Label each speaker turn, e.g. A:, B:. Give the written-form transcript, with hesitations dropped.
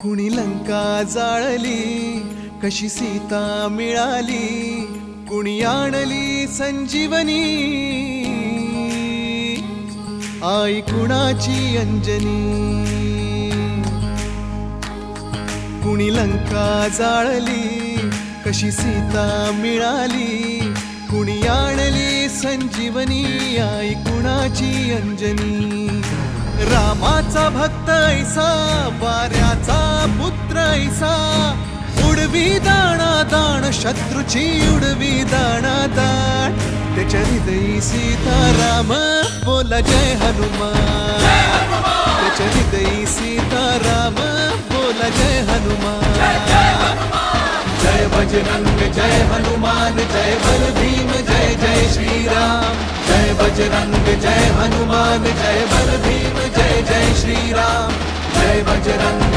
A: कुणी लंका जाळली, कशी सीता मिळाली, कुणी आणली संजीवनी, आई कुणाची अंजनी. कुणी लंका जाळली, कशी सीता मिळाली, कुणी आणली संजीवनी, आई कुणाची अंजनी. रामाचा भक्त ऐसा, वाऱ्याचा पुत्र ऐसा, उडवी दाणा दाण शत्रूची उडवी दाणा दाण. त्याच्या हृदयी सीताराम बोला जय हनुमान, त्याच्या हृदयी सीताराम बोला जय हनुमान. जय बजरंग जय हनुमान, जय बल भीम जय जय श्रीराम. जय बजरंग जय हनुमान, जय बल भीम जय जय श्रीराम. जय बजरंग